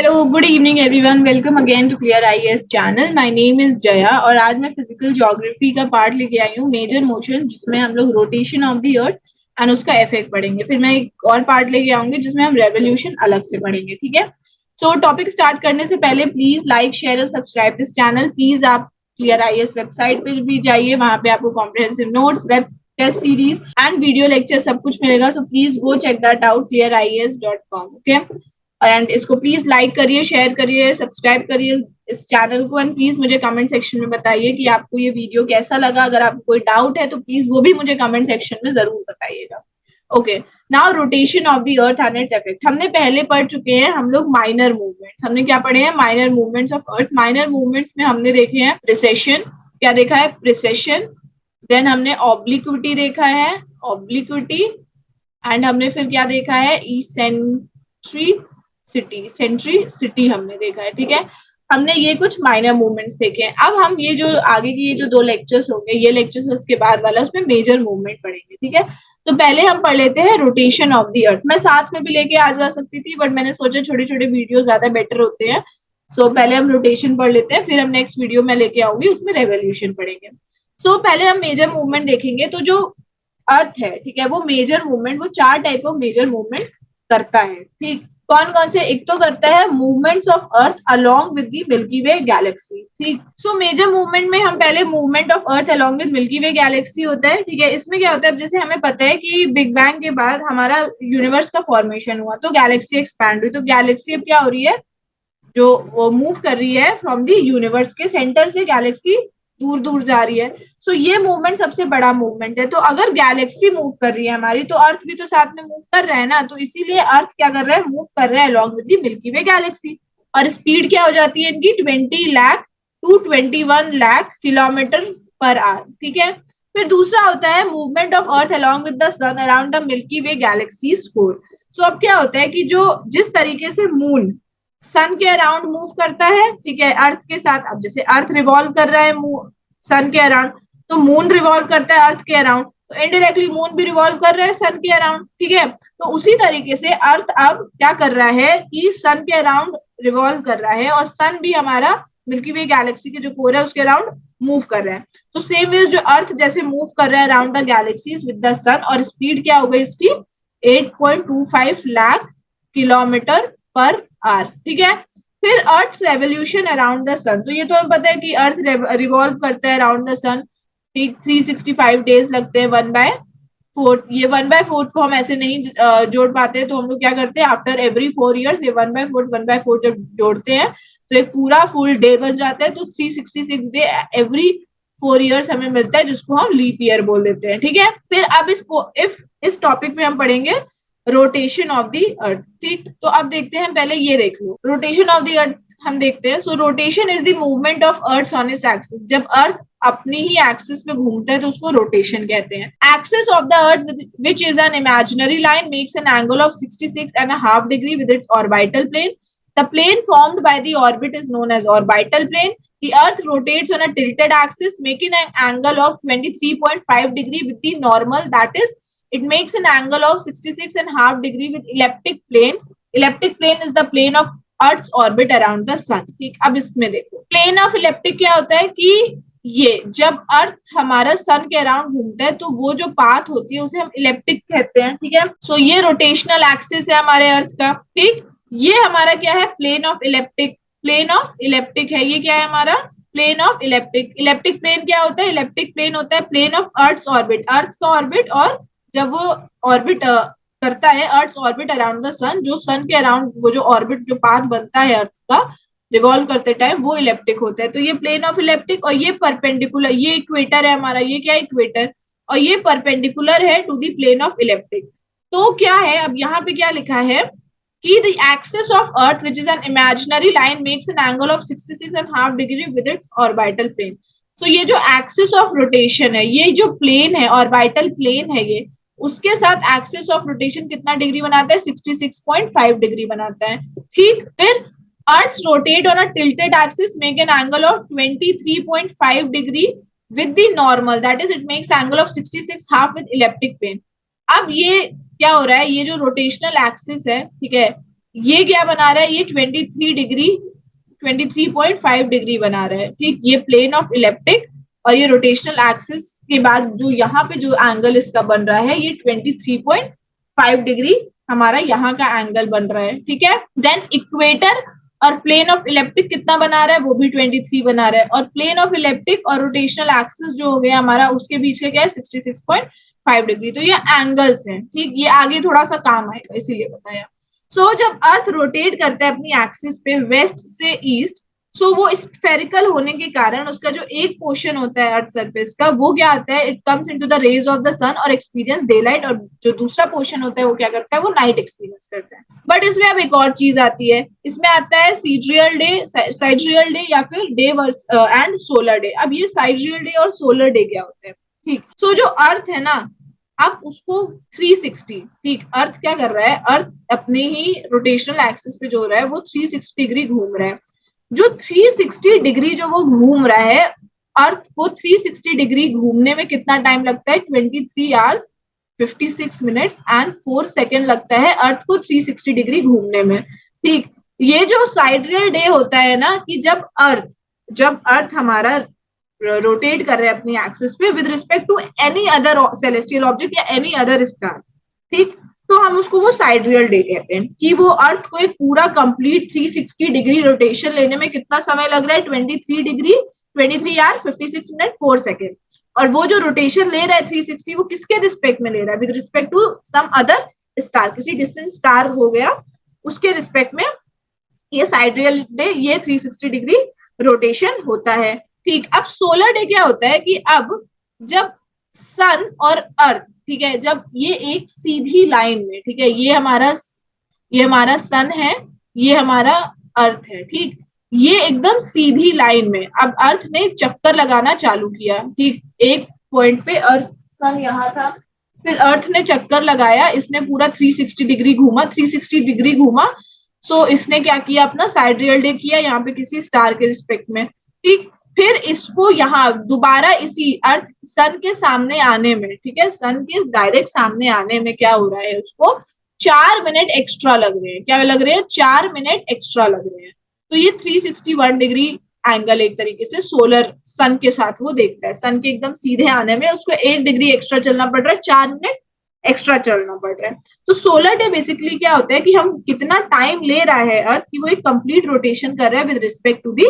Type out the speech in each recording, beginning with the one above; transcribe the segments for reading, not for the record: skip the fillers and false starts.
Hello, good evening everyone. Welcome again to clear IAS channel. My name is Jaya और आज मैं physical geography का part लेके आई हूँ, मेजर मोशन, जिसमें हम लोग rotation of the earth and उसका इफेक्ट पढ़ेंगे। फिर मैं एक और पार्ट लेके आऊंगी जिसमें हम रेवोल्यूशन अलग से पढ़ेंगे। ठीक है। सो टॉपिक स्टार्ट करने से पहले प्लीज लाइक, शेयर और सब्सक्राइब दिस चैनल। प्लीज आप क्लियर आईएएस वेबसाइट पे भी जाइए, वहां पे आपको comprehensive notes, web test series and video lecture सब कुछ मिलेगा। So please go check that out, clearias.com। Okay. And इसको प्लीज लाइक करिए, शेयर करिए, सब्सक्राइब करिए इस चैनल को। एंड प्लीज मुझे कमेंट सेक्शन में बताइए कि आपको ये वीडियो कैसा लगा। अगर आपको कोई डाउट है तो प्लीज वो भी मुझे कमेंट सेक्शन में जरूर बताइएगा। Okay. Now rotation of the earth and its effect. हमने पहले पढ़ चुके हैं हम लोग माइनर मूवमेंट्स। हमने क्या पढ़े हैं? Minor movements of earth. Minor movements में हमने देखे हैं प्रिसेशन। क्या देखा है? प्रिसेशन। देन हमने ऑब्लिक्विटी देखा है, ऑब्लिक्विटी। एंड हमने फिर क्या देखा है? सेंट्रिसिटी हमने देखा है। ठीक है। हमने ये कुछ माइनर मूवमेंट्स देखे हैं। अब हम ये जो आगे की ये जो दो लेक्चर्स होंगे, ये लेक्चर्स उसके बाद वाला, उसमें मेजर मूवमेंट पढ़ेंगे। ठीक है। तो पहले हम पढ़ लेते हैं रोटेशन ऑफ द अर्थ। मैं साथ में भी लेके आ जा सकती थी, बट मैंने सोचा छोटे छोटे वीडियो ज्यादा बेटर होते हैं। सो पहले हम रोटेशन पढ़ लेते हैं, फिर हम नेक्स्ट वीडियो में लेके आऊंगी, उसमें रेवोल्यूशन पढ़ेंगे। सो पहले हम मेजर मूवमेंट देखेंगे। तो जो अर्थ है, ठीक है, वो मेजर मूवमेंट, वो चार टाइप ऑफ मेजर मूवमेंट करता है। ठीक। कौन कौन से? एक तो करता है movements of earth along with the Milky Way Galaxy. ठीक। सो मेजर मूवमेंट में हम पहले movement of earth along with milky Way Galaxy होता है। ठीक है। इसमें क्या होता है? जैसे हमें पता है कि बिग बैंग के बाद हमारा यूनिवर्स का फॉर्मेशन हुआ, तो गैलेक्सी एक्सपैंड हुई। तो गैलेक्सी अब क्या हो रही है? जो वो मूव कर रही है फ्रॉम द यूनिवर्स के सेंटर से, गैलेक्सी दूर दूर जा रही है। सो ये मूवमेंट सबसे बड़ा मूवमेंट है। तो अगर गैलेक्सी मूव कर रही है हमारी, तो अर्थ भी तो साथ में मूव कर रहा है ना। तो इसीलिए अर्थ क्या कर रहा है? मूव कर रहा है along with the Milky Way galaxy. और स्पीड क्या हो जाती है इनकी? 20 lakh to 21 lakh kilometre per hour. ठीक है। फिर दूसरा होता है movement of earth along with the sun around the Milky Way galaxy core. So अब क्या होता है कि जो जिस तरीके से मून सन के अराउंड मूव करता है, ठीक है, अर्थ के साथ। अब जैसे अर्थ रिवॉल्व कर रहा है सन के अराउंड, तो मून रिवॉल्व करता है अर्थ के अराउंड, तो इनडायरेक्टली मून भी रिवॉल्व कर रहा है सन के अराउंड। ठीक है। तो उसी तरीके से अर्थ अब क्या कर रहा है कि सन के अराउंड रिवॉल्व कर रहा है, और सन भी हमारा मिल्की वे गैलेक्सी के जो कोर है उसके अराउंड मूव कर रहा है। तो सेम वे जो अर्थ जैसे मूव कर रहा है around the galaxies with the sun, और स्पीड क्या हो गई इसकी? 8.25 लाख किलोमीटर पर आर। ठीक है। फिर अर्थ रेवोल्यूशन अराउंड द सन। तो ये तो हमें पता है कि अर्थ रिवॉल्व करता है अराउंड द सन। ठीक। 365 डेज लगते हैं 1/4। ये 1/4 को हम ऐसे नहीं जोड़ पाते, तो हम लोग क्या करते हैं? आफ्टर एवरी 4 ईयर्स ये 1/4 जब जोड़ते हैं तो एक पूरा फुल डे बन जाता है। तो 366 डे एवरी 4 ईयर्स हमें मिलता है, जिसको हम लीप ईयर बोल देते हैं। ठीक है। फिर अब इस टॉपिक में हम पढ़ेंगे रोटेशन ऑफ द अर्थ। ठीक। तो अब देखते हैं, पहले ये देख लो रोटेशन ऑफ द अर्थ हम देखते हैं। So rotation is the movement of earth on its axis. जब अर्थ अपनी ही एक्सिस पे घूमता है तो उसको रोटेशन कहते हैं। Axis of the earth which is an imaginary line makes an angle of 66.5 degree with its orbital plane. The plane formed by the orbit is known as orbital plane. The earth rotates on a tilted axis making an angle of 23.5 degree with the normal, that is it makes an angle of 66.5 degree with elliptic plane. Elliptic plane is the plane of Earth's orbit around the sun. ठीक। अब इसमें देखो plane of elliptic क्या होता है कि ये जब अर्थ हमारा सन के अराउंड घूमता है तो वो जो पाथ होती है उसे हम इलेप्टिक कहते हैं। ठीक है। सो ये रोटेशनल एक्सिस है हमारे अर्थ का। ठीक। ये हमारा क्या है? Plane of ecliptic. Plane of ecliptic है ये। क्या है हमारा? Plane of ecliptic. Ecliptic plane क्या होता है? इलेप्टिक प्लेन होता है plane of earth orbit, earth का ऑर्बिट, और जब वो ऑर्बिट करता है earth orbit around the sun, जो सन के अराउंड वो जो ऑर्बिट जो पाथ बनता है अर्थ का रिवॉल्व करते टाइम, वो इलेप्टिक होता है। तो ये प्लेन ऑफ इलेप्टिक, और ये परपेंडिकुलर, ये इक्वेटर है हमारा। ये क्या है? इक्वेटर। और ये परपेंडिकुलर है to the plane of elliptic. तो क्या है अब यहाँ पे क्या लिखा है कि the axis of earth which is an imaginary line makes an angle of 66.5 degree with its orbital plane. So ये जो axis of rotation है, ये जो plane है, orbital plane है, ये उसके साथ axis of rotation कितना डिग्री बनाता है? 66.5 डिग्री बनाता है। ठीक। फिर Earth rotate on a tilted axis make an angle of 23.5 degree with the normal, that is it makes angle of 66 half with elliptic plane. अब ये क्या हो रहा है? ये जो रोटेशनल एक्सिस है, ठीक है, ये क्या बना रहा है, ये 23 डिग्री बना रहा है, ठीक। ये प्लेन ऑफ इलिप्टिक और ये रोटेशनल एक्सिस के बाद जो यहाँ पे जो एंगल इसका बन रहा है, ये 23.5 डिग्री हमारा यहाँ का एंगल बन रहा है, ठीक है। देन इक्वेटर और प्लेन ऑफ इलिप्टिक कितना बना रहा है, वो भी 23 बना रहा है, और प्लेन ऑफ इलिप्टिक और रोटेशनल एक्सिस जो हो गया हमारा, उसके बीच का क्या है, 66.5 डिग्री। तो ये एंगल्स हैं, ठीक। ये आगे थोड़ा सा काम आएगा, इसीलिए बताया। सो जब अर्थ रोटेट करता है अपनी एक्सिस पे वेस्ट से ईस्ट, सो वो स्फेरिकल होने के कारण उसका जो एक पोर्शन होता है अर्थ सरफेस का, वो क्या आता है, it comes into the rays of the sun और एक्सपीरियंस डे लाइट, और जो दूसरा पोर्शन होता है वो क्या करता है, वो नाइट एक्सपीरियंस करता है। बट इसमें अब एक और चीज आती है, इसमें आता है सिडरियल डे, साइडरियल डे, या फिर डे एंड सोलर डे। अब ये साइडरियल डे और सोलर डे क्या होते हैं, ठीक। सो जो अर्थ है ना, अब उसको 360, ठीक, अर्थ क्या कर रहा है, अर्थ अपने ही रोटेशनल एक्सिस पे जो हो रहा है वो 360 डिग्री घूम रहा है। जो 360 डिग्री जो वो घूम रहा है, अर्थ को 360 डिग्री घूमने में कितना टाइम लगता है, 23 आवर्स 56 मिनट्स एंड 4 सेकेंड लगता है अर्थ को 360 डिग्री घूमने में, ठीक। ये जो साइडरियल डे होता है ना, कि जब अर्थ हमारा रोटेट कर रहे हैं अपनी एक्सिस पे with respect to any other celestial object या एनी अदर स्टार, ठीक, तो हम उसको वो साइडरियल डे कहते हैं, कि वो अर्थ को एक पूरा कंप्लीट 360 डिग्री रोटेशन लेने में कितना समय लग रहा है, 23 आवर 56 मिनट 4 सेकेंड। और वो जो रोटेशन ले रहा है 360, वो किसके रिस्पेक्ट में ले रहा है, with respect to some other star, किसी डिस्टेंट स्टार हो गया उसके रिस्पेक्ट में ये साइडरियल डे, ये 360 डिग्री रोटेशन होता है, ठीक। अब सोलर डे क्या होता है, कि अब जब सन और अर्थ, ठीक है, जब ये एक सीधी लाइन में, ठीक है, ये हमारा सन है, ये हमारा अर्थ है, ठीक, ये एकदम सीधी लाइन में, अब अर्थ ने चक्कर लगाना चालू किया, ठीक। एक पॉइंट पे अर्थ, सन यहाँ था, फिर अर्थ ने चक्कर लगाया, इसने पूरा 360 डिग्री घूमा, 360 डिग्री घूमा। सो इसने क्या किया, अपना साइडरियल डे किया यहाँ पे किसी स्टार के रिस्पेक्ट में, ठीक। फिर इसको यहाँ दोबारा इसी अर्थ सन के सामने आने में, ठीक है, सन के डायरेक्ट सामने आने में क्या हो रहा है, उसको 4 मिनट एक्स्ट्रा लग रहे हैं, क्या लग रहे हैं, 4 मिनट एक्स्ट्रा लग रहे हैं। तो ये 361 डिग्री एंगल एक तरीके से सोलर सन के साथ वो देखता है, सन के एकदम सीधे आने में उसको 1 डिग्री एक्स्ट्रा चलना पड़ रहा है, 4 मिनट एक्स्ट्रा चलना पड़ रहा है। तो सोलर डे बेसिकली क्या होता है, कि हम कितना टाइम ले रहा है अर्थ, की वो एक कंप्लीट रोटेशन कर रहा है विद रिस्पेक्ट टू दी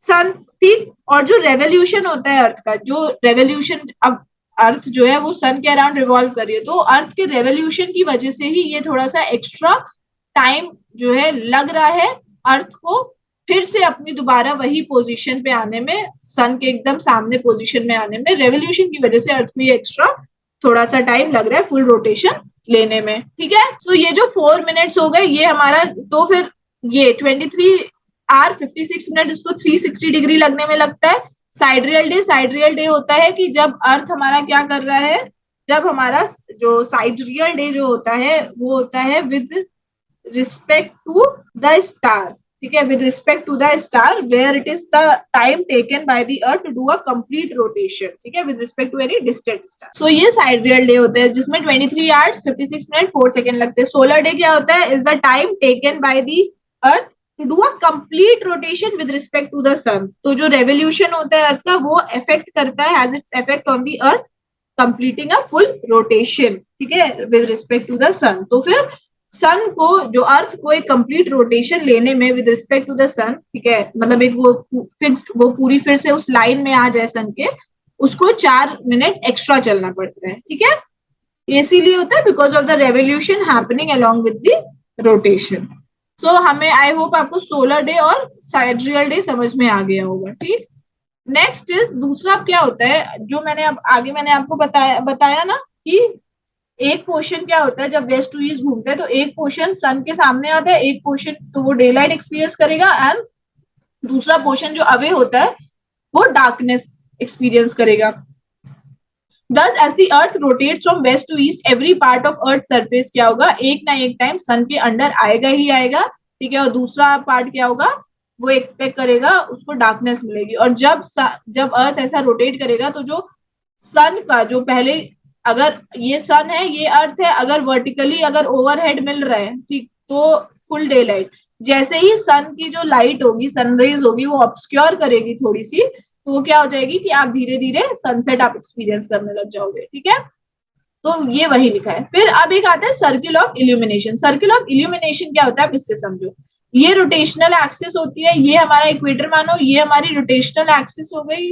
सन, ठीक। और जो रेवोल्यूशन होता है अर्थ का, जो रेवोल्यूशन, अब अर्थ जो है वो सन के अराउंड रिवॉल्व कर रही है, तो अर्थ के रेवोल्यूशन की वजह से ही ये थोड़ा सा एक्स्ट्रा टाइम जो है लग रहा है अर्थ को फिर से अपनी दोबारा वही पोजीशन पे आने में, सन के एकदम सामने पोजीशन में आने में, रेवोल्यूशन की वजह से अर्थ में ये एक्स्ट्रा थोड़ा सा टाइम लग रहा है फुल रोटेशन लेने में, ठीक है। सो ये जो 4 मिनट्स हो गए ये हमारा, तो फिर ये 23 आर 56 मिनट इसको 360 डिग्री लगने में लगता है। साइडरियल डे होता है कि जब अर्थ हमारा क्या कर रहा है, जब हमारा जो साइडरियल डे जो होता है वो होता है with respect to the star, ठीक है, with respect to the star where it is the time taken by the earth to do a complete rotation, ठीक है, with respect to any distant star. So ये sidereal day होते हैं जिसमें 23 hours 56 minute 4 second लगते हैं। Solar day क्या होता है, is the time taken by the earth to do a complete rotation with respect to the sun. तो जो रेवोल्यूशन होता है अर्थ का वो इफेक्ट करता है, has its effect on the earth completing a full rotation, ठीक है, with respect to the sun. तो फिर सन को, जो अर्थ को एक कंप्लीट रोटेशन लेने में विद रिस्पेक्ट टू द सन, ठीक है, मतलब एक वो फिक्स्ड, वो पूरी फिर से उस लाइन में आ जाए सन के, उसको 4 मिनट एक्स्ट्रा चलना पड़ता है, ठीक है। इसीलिए होता है because of the revolution happening along with the rotation. So हमें, आई होप आपको सोलर डे और साइडरियल डे समझ में आ गया होगा, ठीक। नेक्स्ट इज दूसरा क्या होता है, जो मैंने अब आगे मैंने आपको बताया ना, कि एक पोर्शन क्या होता है जब वेस्ट टू ईस्ट घूमता है, तो एक पोर्शन सन के सामने आता है, एक पोर्शन तो वो डे लाइट एक्सपीरियंस करेगा, एंड दूसरा पोर्शन जो अवे होता है वो डार्कनेस एक्सपीरियंस करेगा। Thus, as the Earth rotates from west to east, every part of Earth surface क्या होगा, एक ना एक टाइम सन के अंडर आएगा ही आएगा, ठीक है, और दूसरा पार्ट क्या होगा, वो एक्सपेक्ट करेगा उसको डार्कनेस मिलेगी। और जब अर्थ ऐसा रोटेट करेगा तो जो सन का जो पहले, अगर ये सन है ये अर्थ है, अगर वर्टिकली अगर ओवरहेड मिल रहा है, ठीक, तो फुल डे लाइट। जैसे ही सन की जो लाइट होगी, सनरेज होगी, वो ऑब्सक्योर करेगी थोड़ी सी, तो वो क्या हो जाएगी कि आप धीरे धीरे सनसेट आप एक्सपीरियंस करने लग जाओगे। ठीक है, तो ये वही लिखा है। फिर अब एक आता है circle of illumination. Circle of illumination क्या होता है, आप इससे समझो। ये रोटेशनल एक्सिस होती है, ये हमारा इक्वेटर मानो, ये हमारी रोटेशनल एक्सिस हो गई,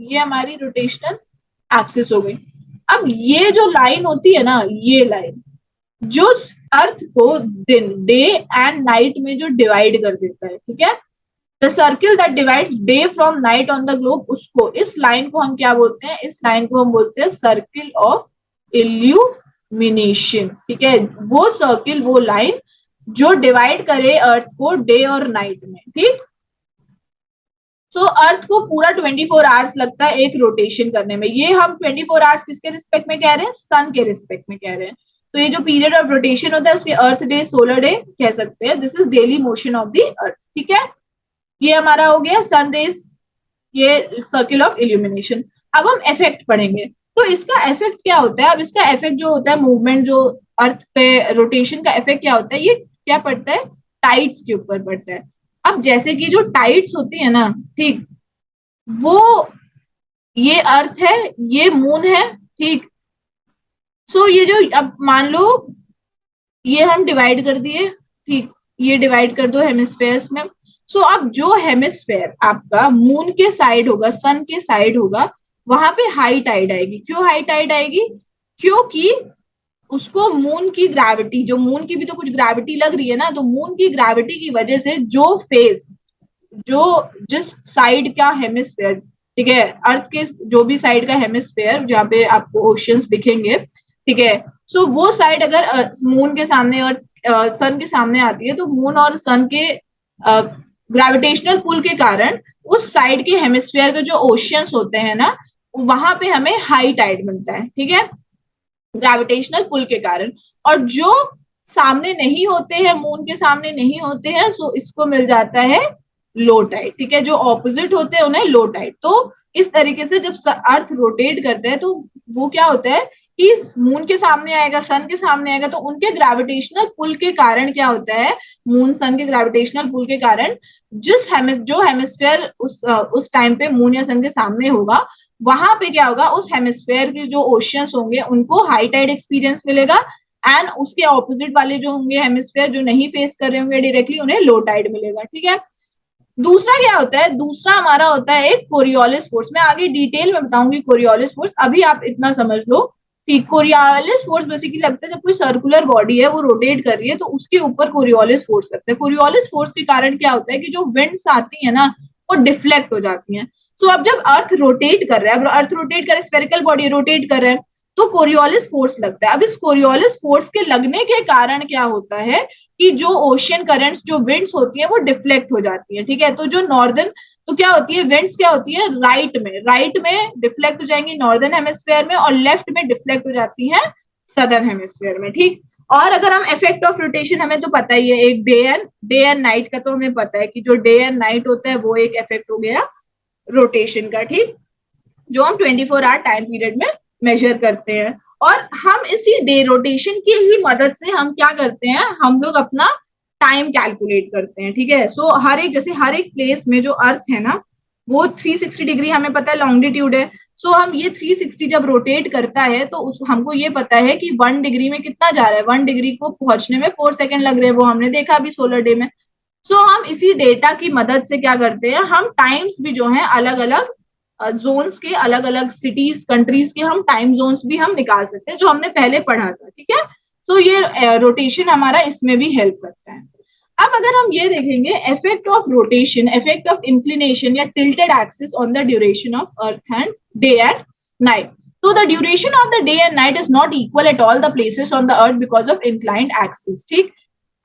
ये हमारी रोटेशनल एक्सिस हो गई। अब ये जो लाइन होती है ना, ये लाइन जो अर्थ को दिन, डे एंड नाइट में जो डिवाइड कर देता है, ठीक है, the circle that divides day from night on the globe, उसको, इस लाइन को हम क्या बोलते हैं, इस लाइन को हम बोलते हैं सर्किल ऑफ इल्यूमिनेशन। ठीक है, वो सर्किल, वो लाइन जो डिवाइड करे अर्थ को डे और नाइट में। ठीक, सो अर्थ को पूरा 24 आवर्स लगता है एक रोटेशन करने में। ये हम 24 आवर्स किसके रिस्पेक्ट में कह रहे हैं, सन के रिस्पेक्ट में कह रहे हैं। तो ये जो पीरियड ऑफ रोटेशन होता है उसके अर्थ डे, सोलर डे कह सकते हैं। This is daily motion of the अर्थ। ठीक है, ये हमारा हो गया सन रेज, ये सर्किल ऑफ इल्यूमिनेशन। अब हम इफेक्ट पढ़ेंगे। तो इसका इफेक्ट क्या होता है, अब इसका इफेक्ट जो होता है, मूवमेंट जो अर्थ पे रोटेशन का इफेक्ट क्या होता है, ये क्या पड़ता है, टाइड्स के ऊपर पड़ता है। अब जैसे कि जो टाइड्स होती है ना, ठीक, वो, ये अर्थ है, ये मून है, ठीक। सो ये जो, अब मान लो ये हम डिवाइड कर दिए, ठीक, ये डिवाइड कर दो हेमिस्फेयर्स में। सो अब जो हेमिस्फेयर आपका मून के साइड होगा, सन के साइड होगा, वहां पे हाई टाइड आएगी। क्यों हाई टाइड आएगी, क्योंकि उसको मून की ग्रेविटी, जो मून की भी तो कुछ ग्रेविटी लग रही है ना, तो मून की ग्रेविटी की वजह से जो फेज, जो जिस साइड का हेमिस्फेयर, ठीक है, अर्थ के जो भी साइड का हेमिस्फेयर जहाँ पे आपको ओशियंस दिखेंगे, ठीक है, सो वो साइड अगर मून के सामने और सन के सामने आती है, तो मून और सन के ग्रेविटेशनल पुल के कारण उस साइड के हेमिस्फेयर के जो ओशियंस होते हैं ना, वहां पे हमें हाई टाइड मिलता है। ठीक है, ग्रेविटेशनल पुल के कारण। और जो सामने नहीं होते हैं, मून के सामने नहीं होते हैं, सो इसको मिल जाता है लो टाइड। ठीक है, जो ऑपोजिट होते हैं उन्हें लो टाइड। तो इस तरीके से जब अर्थ रोटेट करता है, तो वो क्या होता है कि मून के सामने आएगा, सन के सामने आएगा, तो उनके ग्रेविटेशनल पुल के कारण क्या होता है, मून सन के ग्रेविटेशनल पुल के कारण जो हेमिस्फेयर उस टाइम पे मून या सन के सामने होगा, वहां पे क्या होगा, उस हेमिस्फेयर के जो ओशियंस होंगे उनको हाई टाइड एक्सपीरियंस मिलेगा, एंड उसके ऑपोजिट वाले जो होंगे हेमिस्फेयर, जो नहीं फेस कर रहे होंगे डायरेक्टली, उन्हें लो टाइड मिलेगा। ठीक है, दूसरा क्या होता है, दूसरा हमारा होता है एक कोरियोलिस फोर्स। मैं आगे डिटेल में बताऊंगी कोरियोलिस फोर्स, अभी आप इतना समझ लो कि कोरियोलिस फोर्स बेसिकली लगता है जब कोई सर्कुलर बॉडी है वो रोटेट कर रही है, तो उसके ऊपर कोरियोलिस फोर्स लगता है। कोरियोलिस फोर्स के कारण क्या होता है कि जो विंड्स आती है ना, वो डिफ्लेक्ट हो जाती हैं। सो अब जब अर्थ रोटेट कर रहा है, अब अर्थ रोटेट कर, स्फेरिकल बॉडी रोटेट कर रहा है, तो कोरियोलिस फोर्स लगता है। अब इस कोरियोलिस फोर्स के लगने के कारण क्या होता है कि जो ओशियन करंट्स, जो विंड्स होती है, वो डिफ्लेक्ट हो जाती है। ठीक है, तो जो नॉर्दर्न, तो क्या होती है, विंड्स क्या होती है, राइट में डिफ्लेक्ट हो जाएंगी नॉर्दर्न हेमिस्फेयर में, और लेफ्ट में डिफ्लेक्ट हो जाती है सदर्न हेमिस्फेयर में। ठीक, और अगर हम इफेक्ट ऑफ रोटेशन, हमें तो पता ही है, एक डे एंड नाइट का तो हमें पता है कि जो डे एंड नाइट होता है वो एक इफेक्ट हो गया रोटेशन का। ठीक, जो हम 24 आवर टाइम पीरियड में मेजर करते हैं। और हम इसी डे रोटेशन की ही मदद से हम क्या करते हैं, हम लोग अपना टाइम कैलकुलेट करते हैं। ठीक है, सो हर एक, जैसे हर एक प्लेस में जो अर्थ है ना, वो 360 डिग्री हमें पता है लॉन्गिट्यूड है। सो हम ये 360 जब रोटेट करता है, तो हमको ये पता है कि 1 डिग्री में कितना जा रहा है, 1 डिग्री को पहुंचने में 4 सेकेंड लग रहे हैं, वो हमने देखा अभी सोलर डे में। सो हम इसी डेटा की मदद से क्या करते हैं, हम टाइम्स भी जो है अलग अलग जोन्स के, अलग अलग सिटीज, कंट्रीज के हम टाइम जोन्स भी हम निकाल सकते हैं, जो हमने पहले पढ़ा था। ठीक है, सो ये रोटेशन हमारा इसमें भी हेल्प करता है। अब अगर हम ये देखेंगे, effect of rotation, effect of inclination या tilted axis on the duration of earth and day and night. तो the duration of the day and night is not equal at all the places on the earth because of inclined axis. ठीक,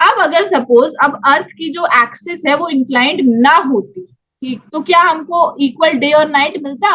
अब अगर suppose अब अर्थ की जो axis है वो inclined ना होती, ठीक, तो क्या हमको इक्वल डे और नाइट मिलता,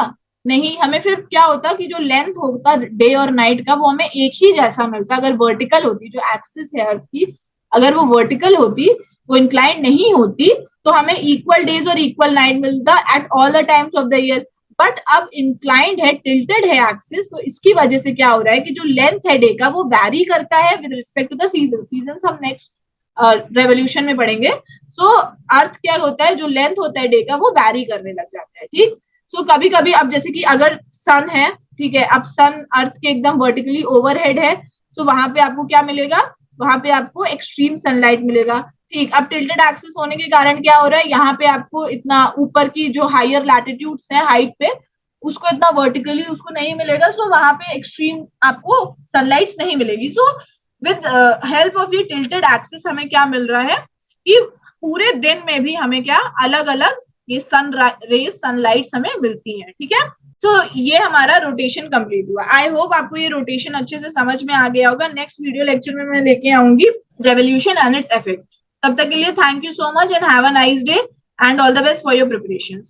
नहीं। हमें फिर क्या होता कि जो लेंथ होता डे और नाइट का, वो हमें एक ही जैसा मिलता। अगर वर्टिकल होती, जो एक्सिस है अर्थ की, अगर वो वर्टिकल होती, वो इंक्लाइंड नहीं होती, तो हमें इक्वल डेज और इक्वल नाइट मिलता eight all the times of the year. But अब इंक्लाइंड है, टिल्टेड है एक्सिस, तो इसकी वजह से क्या हो रहा है कि जो लेंथ है डे का, वो वैरी करता है with respect to the season. Season हम नेक्स्ट रेवोल्यूशन में पढ़ेंगे। सो अर्थ क्या होता है, जो लेंथ होता है डे का वो वैरी करने लग जाता है, ठीक। सो कभी कभी अब जैसे कि अगर सन है, ठीक है, अब सन अर्थ के एकदम वर्टिकली ओवरहेड है, सो वहां पे आपको क्या मिलेगा, वहां पे आपको एक्सट्रीम सनलाइट मिलेगा, ठीक। अब टिल्टेड एक्सिस होने के कारण क्या हो रहा है, यहाँ पे आपको इतना ऊपर की जो हायर लैटिट्यूड्स है हाइट पे, उसको इतना वर्टिकली उसको नहीं मिलेगा, सो वहां पे एक्सट्रीम आपको सनलाइट नहीं मिलेगी। सो विद हेल्प ऑफ ये टिल्टेड एक्सिस हमें क्या मिल रहा है कि पूरे दिन में भी हमें क्या अलग अलग ये सन रेज सनलाइट्स हमें मिलती हैं, ठीक है। तो ये हमारा रोटेशन कंप्लीट हुआ। आई होप आपको ये रोटेशन अच्छे से समझ में आ गया होगा। नेक्स्ट वीडियो लेक्चर में मैं लेके आऊंगी रेवोल्यूशन एंड इट्स इफेक्ट। तब तक के लिए thank you so much and have a nice day and all the best for your preparations.